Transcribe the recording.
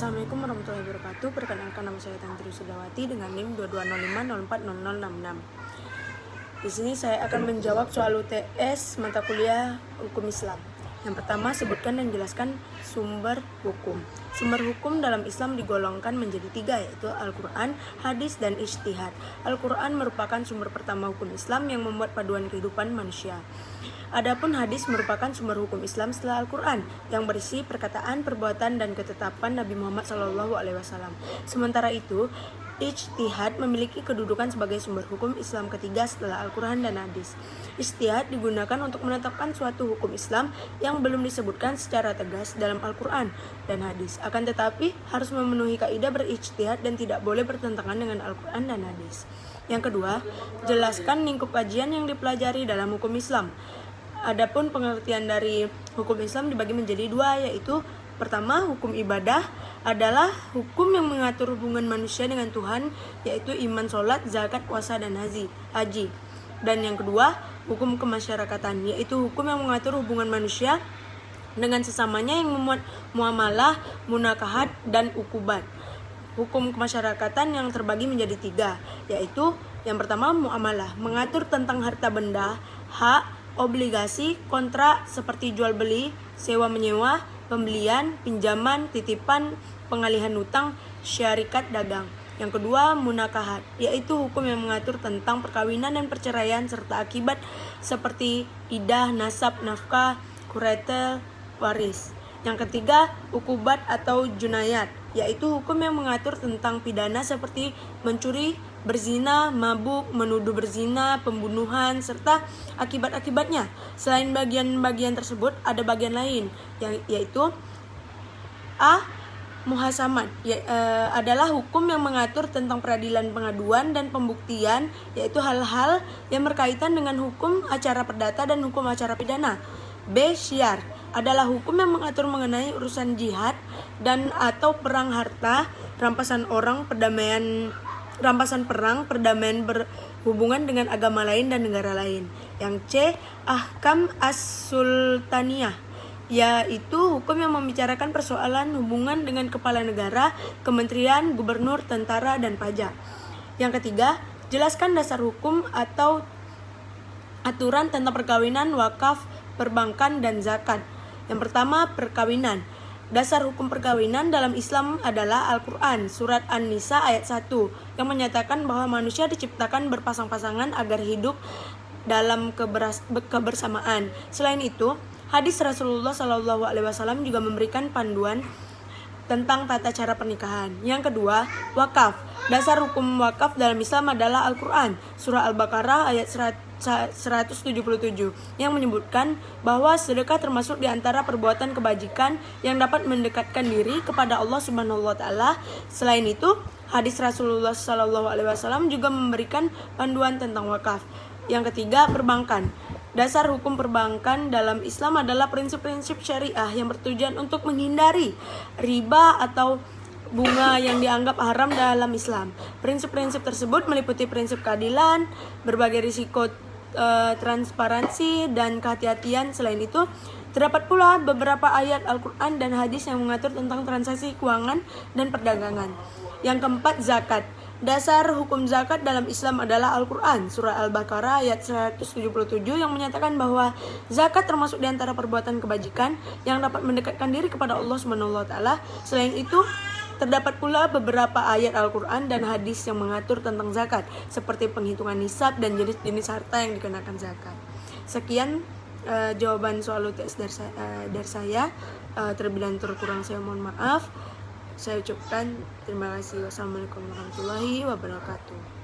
Assalamualaikum warahmatullahi wabarakatuh. Perkenalkan, nama saya Tantri Sudawati dengan NIM 2205040066. Di sini saya akan menjawab soal UTS mata kuliah Hukum Islam. Yang pertama, sebutkan dan jelaskan sumber hukum. Sumber hukum dalam Islam digolongkan menjadi 3, yaitu Al-Quran, hadis, dan ijtihad. Al-Quran merupakan sumber pertama hukum Islam yang membuat paduan kehidupan manusia. Adapun hadis merupakan sumber hukum Islam setelah Al-Quran yang berisi perkataan, perbuatan, dan ketetapan Nabi Muhammad SAW. Sementara itu, ijtihad memiliki kedudukan sebagai sumber hukum Islam ketiga setelah Al-Quran dan hadis. Ijtihad digunakan untuk menetapkan suatu hukum Islam yang belum disebutkan secara tegas dalam Al-Quran dan hadis. Akan tetapi harus memenuhi kaidah berijtihad dan tidak boleh bertentangan dengan Al-Quran dan hadis. Yang kedua, jelaskan lingkup kajian yang dipelajari dalam hukum Islam. Adapun pengertian dari hukum Islam dibagi menjadi 2, yaitu pertama, hukum ibadah adalah hukum yang mengatur hubungan manusia dengan Tuhan, yaitu iman, sholat, zakat, puasa, dan haji. Dan yang kedua, hukum kemasyarakatan, yaitu hukum yang mengatur hubungan manusia dengan sesamanya yang memuat muamalah, munakahat, dan ukubat. Hukum kemasyarakatan yang terbagi menjadi 3, yaitu yang pertama, muamalah, mengatur tentang harta benda, hak, obligasi, kontrak seperti jual beli, sewa menyewa, pembelian, pinjaman, titipan, pengalihan hutang, syarikat dagang. Yang kedua, munakahat, yaitu hukum yang mengatur tentang perkawinan dan perceraian serta akibat seperti idah, nasab, nafkah, kuretel, waris. Yang ketiga, ukubat atau junayat, yaitu hukum yang mengatur tentang pidana seperti mencuri, berzina, mabuk, menuduh berzina, pembunuhan, serta akibat-akibatnya. Selain bagian-bagian tersebut, ada bagian lain, yaitu muhasamat, adalah hukum yang mengatur tentang peradilan, pengaduan, dan pembuktian, yaitu hal-hal yang berkaitan dengan hukum acara perdata dan hukum acara pidana. B. Syiar adalah hukum yang mengatur mengenai urusan jihad dan atau perang harta, rampasan orang, rampasan perang, perdamaian berhubungan dengan agama lain dan negara lain. Yang C. Ahkam as-sultaniyah, yaitu hukum yang membicarakan persoalan hubungan dengan kepala negara, kementerian, gubernur, tentara, dan pajak. Yang ketiga, jelaskan dasar hukum atau aturan tentang perkawinan, wakaf, perbankan, dan zakat. Yang pertama, perkawinan. Dasar hukum perkawinan dalam Islam adalah Al-Quran, surat An-Nisa ayat 1, yang menyatakan bahwa manusia diciptakan berpasang-pasangan agar hidup dalam kebersamaan. Selain itu, hadis Rasulullah SAW juga memberikan panduan tentang tata cara pernikahan. Yang kedua, wakaf. Dasar hukum wakaf dalam Islam adalah Al-Quran, surah Al-Baqarah ayat 177, yang menyebutkan bahwa sedekah termasuk di antara perbuatan kebajikan yang dapat mendekatkan diri kepada Allah Subhanahu wa taala. Selain itu, hadis Rasulullah SAW juga memberikan panduan tentang wakaf. Yang ketiga, perbankan. Dasar hukum perbankan dalam Islam adalah prinsip-prinsip syariah yang bertujuan untuk menghindari riba atau bunga yang dianggap haram dalam Islam. Prinsip-prinsip tersebut meliputi prinsip keadilan, berbagai risiko, transparansi, dan kehati-hatian. Selain itu, terdapat pula beberapa ayat Al-Quran dan hadis yang mengatur tentang transaksi keuangan dan perdagangan. Yang keempat, zakat. Dasar hukum zakat dalam Islam adalah Al-Quran, surah Al-Baqarah ayat 177, yang menyatakan bahwa zakat termasuk di antara perbuatan kebajikan yang dapat mendekatkan diri kepada Allah SWT. Selain itu, terdapat pula beberapa ayat Al-Quran dan hadis yang mengatur tentang zakat, seperti penghitungan nisab dan jenis-jenis harta yang dikenakan zakat. Sekian jawaban soal UTS dari saya. Terlebih dan terkurang saya mohon maaf. Saya ucapkan terima kasih. Wassalamualaikum warahmatullahi wabarakatuh.